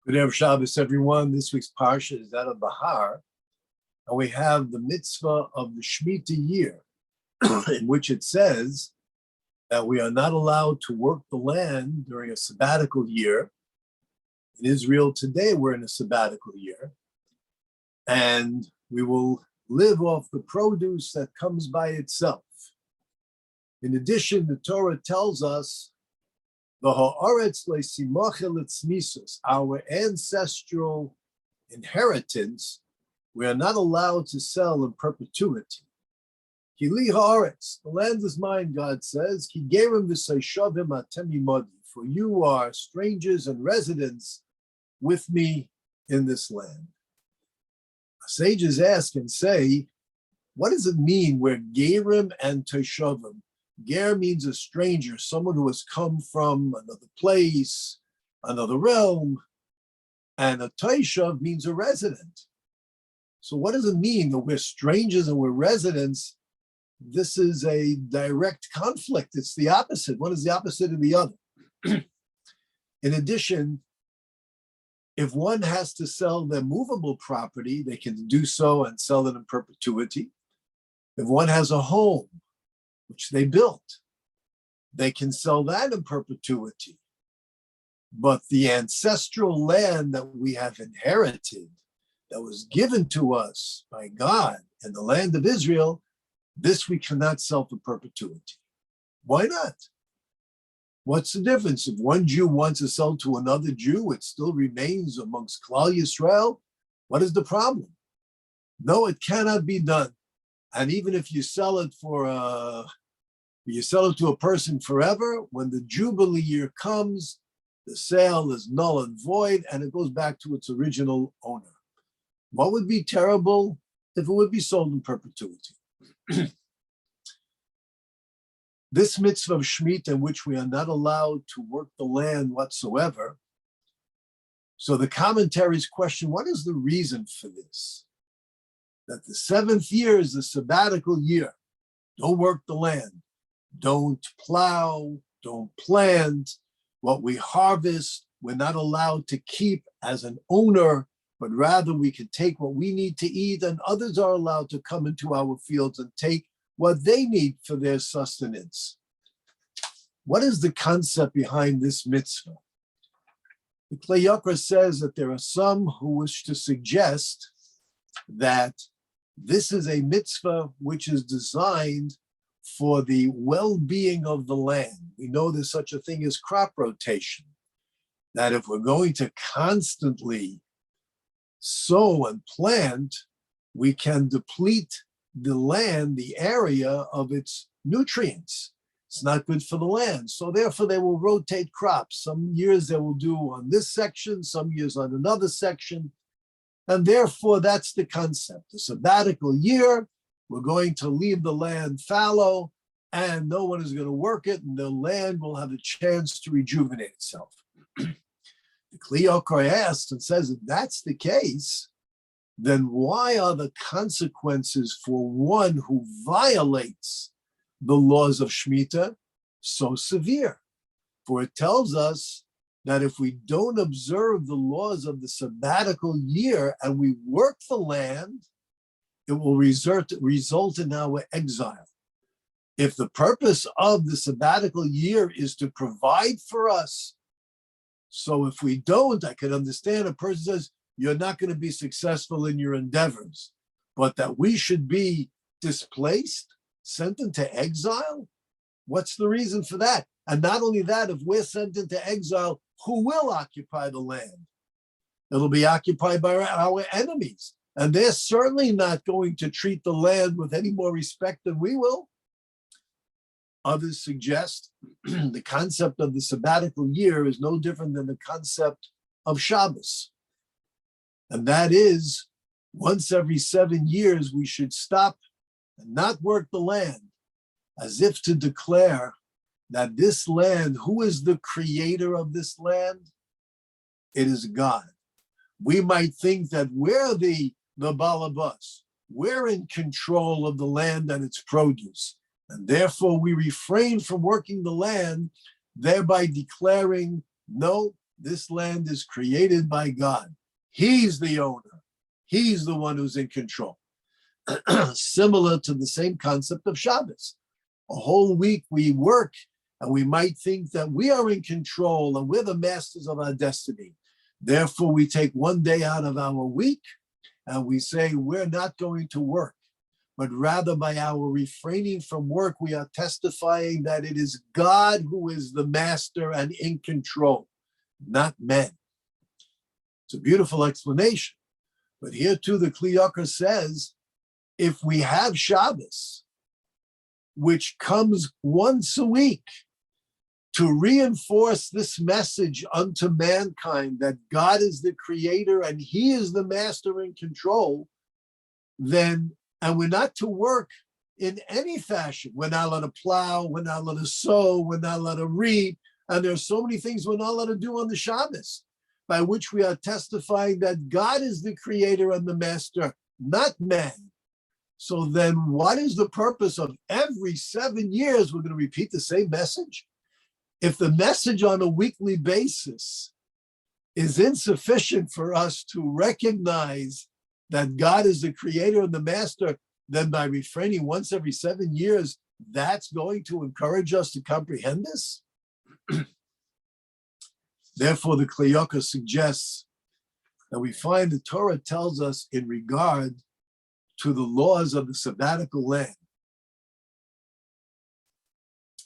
Good Erev Shabbos, everyone. This week's Parsha is out of B'har, and we have the mitzvah of the Shemitah year, in which it says that we are not allowed to work the land during a sabbatical year. In Israel today, we're in a sabbatical year, and we will live off the produce that comes by itself. In addition, the Torah tells us our ancestral inheritance, we are not allowed to sell in perpetuity. The land is mine, God says. For you are strangers and residents with me in this land. Sages ask and say, what does it mean we're gerim and toshavim? Ger means a stranger, someone who has come from another place, another realm, and a toshav means a resident. So what does it mean that we're strangers and we're residents? This is a direct conflict. It's the opposite. One is the opposite of the other. In addition, if one has to sell their movable property, they can do so and sell it in perpetuity. If one has a home, which they built, they can sell that in perpetuity. But the ancestral land that we have inherited, that was given to us by God in the land of Israel, this we cannot sell for perpetuity. Why not? What's the difference? If one Jew wants to sell to another Jew, it still remains amongst Klal Yisrael. What is the problem? No, it cannot be done. And even if you sell it to a person forever, when the Jubilee year comes, the sale is null and void, and it goes back to its original owner. What would be terrible if it would be sold in perpetuity? This mitzvah of Shemitah, in which we are not allowed to work the land whatsoever. So the commentaries question, what is the reason for this? That the seventh year is the sabbatical year. Don't work the land. Don't plow. Don't plant. What we harvest, we're not allowed to keep as an owner, but rather we can take what we need to eat, and others are allowed to come into our fields and take what they need for their sustenance. What is the concept behind this mitzvah? The Klei Yakar says that there are some who wish to suggest that this is a mitzvah which is designed for the well-being of the land. We know there's such a thing as crop rotation, that if we're going to constantly sow and plant, we can deplete the land, the area of its nutrients. It's not good for the land. So therefore they will rotate crops. Some years they will do on this section, some years on another section. And therefore, that's the concept. The sabbatical year, we're going to leave the land fallow, and no one is going to work it, and the land will have a chance to rejuvenate itself. The Klei Yakar asks and says, if that's the case, then why are the consequences for one who violates the laws of Shemitah so severe? For it tells us that if we don't observe the laws of the sabbatical year and we work the land, it will result in our exile. If the purpose of the sabbatical year is to provide for us, so if we don't, I can understand a person says, you're not going to be successful in your endeavors, but that we should be displaced, sent into exile? What's the reason for that? And not only that, if we're sent into exile, who will occupy the land? It'll be occupied by our enemies. And they're certainly not going to treat the land with any more respect than we will. Others suggest the concept of the sabbatical year is no different than the concept of Shabbos. And that is, once every 7 years, we should stop and not work the land, as if to declare that this land, who is the creator of this land? It is God. We might think that we're the balabas. We're in control of the land and its produce. And therefore we refrain from working the land, thereby declaring, no, This land is created by God. He's the owner. He's the one who's in control. Similar to the same concept of Shabbos. A whole week we work and we might think that we are in control and we're the masters of our destiny. Therefore, we take one day out of our week and we say we're not going to work, but rather by our refraining from work, we are testifying that it is God who is the master and in control, not men. It's a beautiful explanation. But here too, the Kli Yakar says, if we have Shabbos, which comes once a week to reinforce this message unto mankind that God is the creator and he is the master in control, then, and we're not to work in any fashion. We're not allowed to plow, we're not allowed to sow, we're not allowed to reap, and there's so many things we're not allowed to do on the Shabbos, by which we are testifying that God is the creator and the master, not man. So then what is the purpose of every 7 years we're going to repeat the same message? If the message on a weekly basis is insufficient for us to recognize that God is the creator and the master, then by refraining once every 7 years, that's going to encourage us to comprehend this? Therefore, the Kli Yakar suggests that we find the Torah tells us in regard to the laws of the sabbatical land.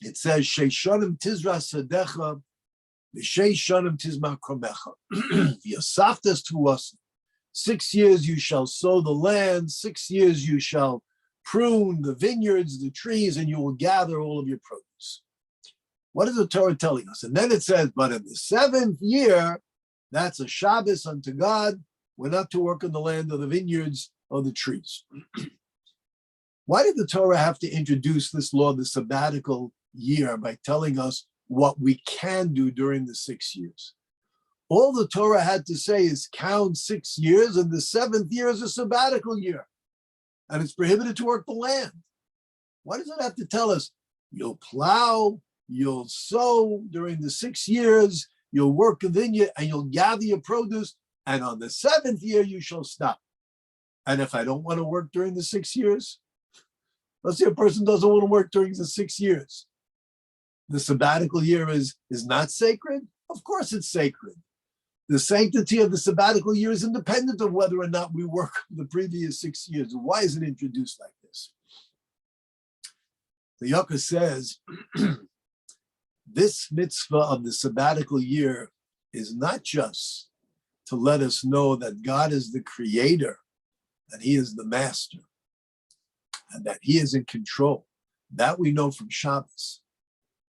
It says, Sheishanim tizra sadecha, v'sheishanim tizma kromecha. V'yasaftas to us. 6 years you shall sow the land, 6 years you shall prune the vineyards, the trees, and you will gather all of your produce. What is the Torah telling us? And then it says, but in the 7th year, that's a Shabbos unto God. We're not to work on the land of the vineyards or the trees. Why did the Torah have to introduce this law, the sabbatical year, by telling us what we can do during the 6 years? All the Torah had to say is count 6 years, and the 7th year is a sabbatical year. And it's prohibited to work the land. Why does it have to tell us you'll plow, you'll sow during the 6 years, you'll work a vineyard, and you'll gather your produce, and on the 7th year you shall stop? And if I don't want to work during the 6 years, let's say a person doesn't want to work during the 6 years. The sabbatical year is not sacred? Of course it's sacred. The sanctity of the sabbatical year is independent of whether or not we work the previous 6 years. Why is it introduced like this? The Yakar says, this mitzvah of the sabbatical year is not just to let us know that God is the creator, that he is the master, and that he is in control. That we know from Shabbos.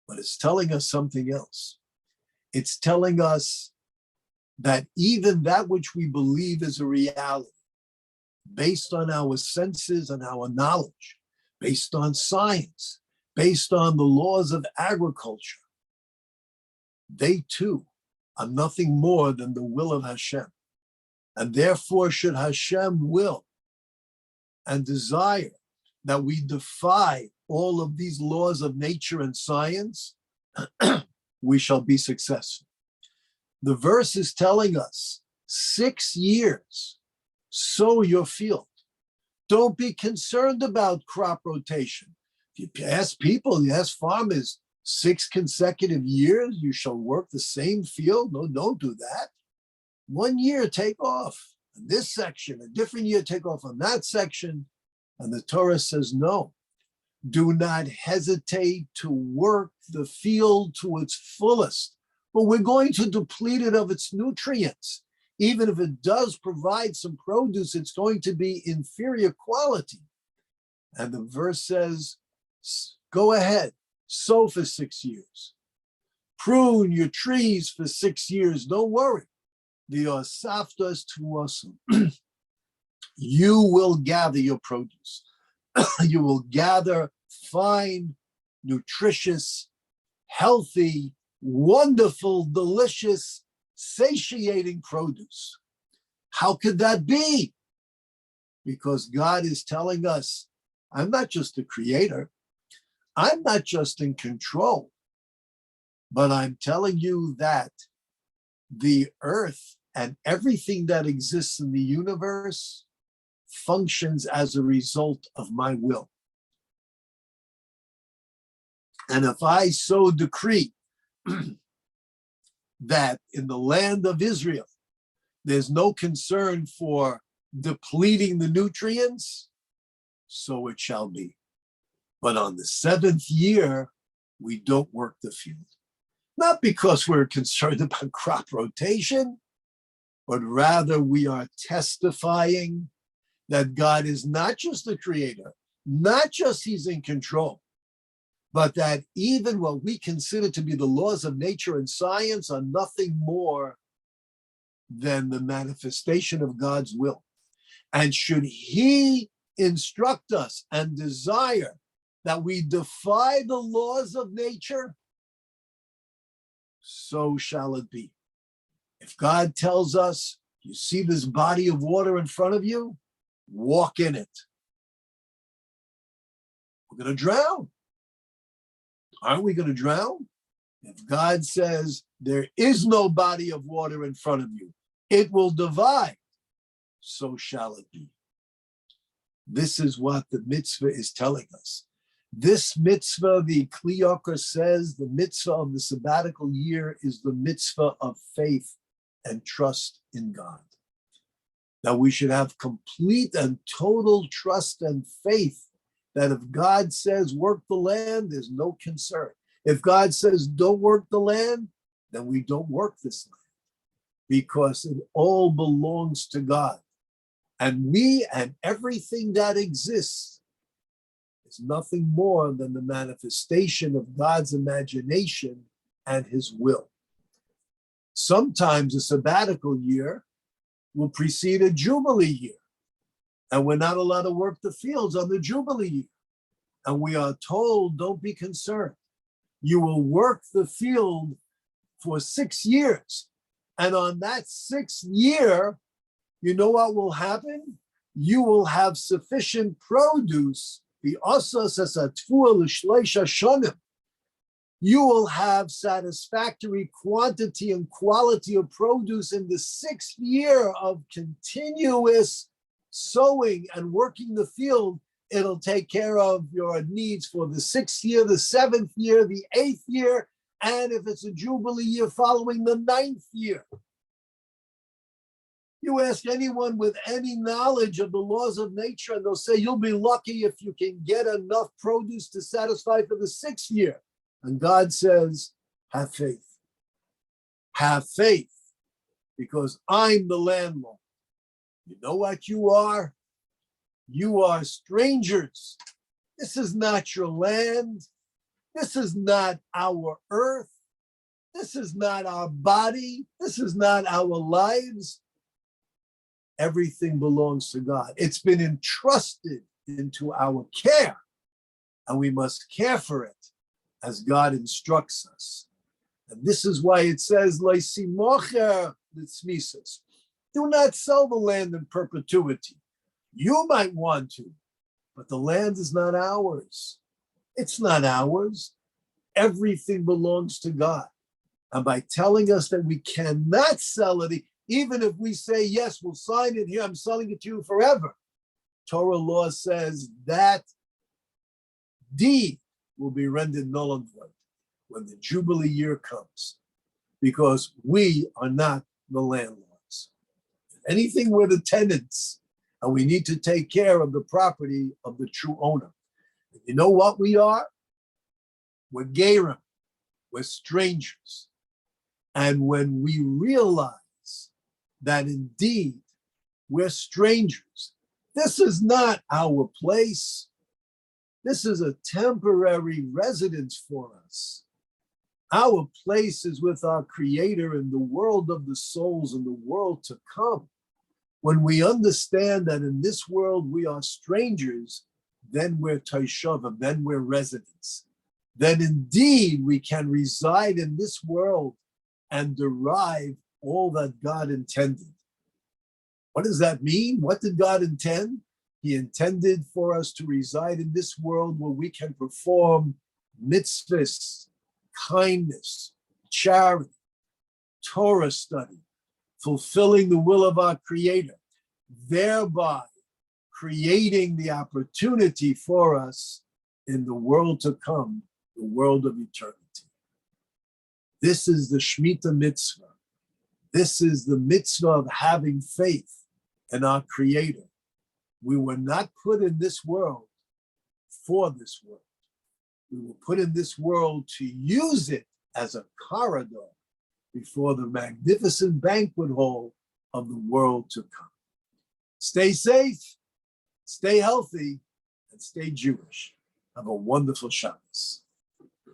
But it's telling us something else. It's telling us that even that which we believe is a reality, based on our senses and our knowledge, based on science, based on the laws of agriculture, they too are nothing more than the will of Hashem. And therefore, should Hashem will and desire that we defy all of these laws of nature and science, we shall be successful. The verse is telling us 6 years, sow your field. Don't be concerned about crop rotation. If you ask people, you ask farmers, 6 consecutive years, you shall work the same field. No, don't do that. 1 year, take off on this section, a different year, take off on that section. And the Torah says, no, do not hesitate to work the field to its fullest, but we're going to deplete it of its nutrients. Even if it does provide some produce, it's going to be inferior quality. And the verse says, go ahead, sow for 6 years. Prune your trees for 6 years, don't worry. The osaftas to us. You will gather your produce. You will gather fine, nutritious, healthy, wonderful, delicious, satiating produce. How could that be? Because God is telling us, I'm not just the creator. I'm not just in control, but I'm telling you that the earth and everything that exists in the universe functions as a result of my will. And if I so decree that in the land of Israel, there's no concern for depleting the nutrients, so it shall be. But on the seventh year, we don't work the field. Not because we're concerned about crop rotation, but rather we are testifying that God is not just the creator, not just he's in control, but that even what we consider to be the laws of nature and science are nothing more than the manifestation of God's will. And should he instruct us and desire that we defy the laws of nature, so shall it be. If God tells us, you see this body of water in front of you, walk in it. We're going to drown. Aren't we going to drown? If God says there is no body of water in front of you, it will divide, so shall it be. This is what the mitzvah is telling us. This mitzvah, the Kli Yakar says, the mitzvah of the sabbatical year is the mitzvah of faith and trust in God. That we should have complete and total trust and faith that if God says work the land, there's no concern. If God says don't work the land, then we don't work this land because it all belongs to God. And we and everything that exists is nothing more than the manifestation of God's imagination and his will. Sometimes a sabbatical year will precede a Jubilee year, and we're not allowed to work the fields on the Jubilee year. And we are told, don't be concerned. You will work the field for 6 years. And on that 6th year, you know what will happen? You will have sufficient produce. You will have satisfactory quantity and quality of produce in the 6th year of continuous sowing and working the field. It'll take care of your needs for the 6th year, the 7th year, the 8th year, and if it's a Jubilee year following, the 9th year. You ask anyone with any knowledge of the laws of nature, and they'll say you'll be lucky if you can get enough produce to satisfy for the 6th year. And God says, have faith. Have faith, because I'm the landlord. You know what you are? You are strangers. This is not your land. This is not our earth. This is not our body. This is not our lives. Everything belongs to God. It's been entrusted into our care, and we must care for it as God instructs us. And this is why it says, do not sell the land in perpetuity. You might want to, but the land is not ours. It's not ours. Everything belongs to God. And by telling us that we cannot sell it, even if we say, yes, we'll sign it here, I'm selling it to you forever, Torah law says that deed will be rendered null and void when the Jubilee year comes, because we are not the landlords. If anything, we're the tenants, and we need to take care of the property of the true owner. And you know what we are? We're gerim, we're strangers. And when we realize that indeed we're strangers, this is not our place. This is a temporary residence for us. Our place is with our Creator in the world of the souls and the world to come. When we understand that in this world we are strangers, then we're Taishavim, then we're residents. Then indeed we can reside in this world and derive all that God intended. What does that mean? What did God intend? He intended for us to reside in this world where we can perform mitzvahs, kindness, charity, Torah study, fulfilling the will of our Creator, thereby creating the opportunity for us in the world to come, the world of eternity. This is the Shemitah mitzvah. This is the mitzvah of having faith in our Creator. We were not put in this world for this world. We were put in this world to use it as a corridor before the magnificent banquet hall of the world to come. Stay safe, stay healthy, and stay Jewish. Have a wonderful Shabbos.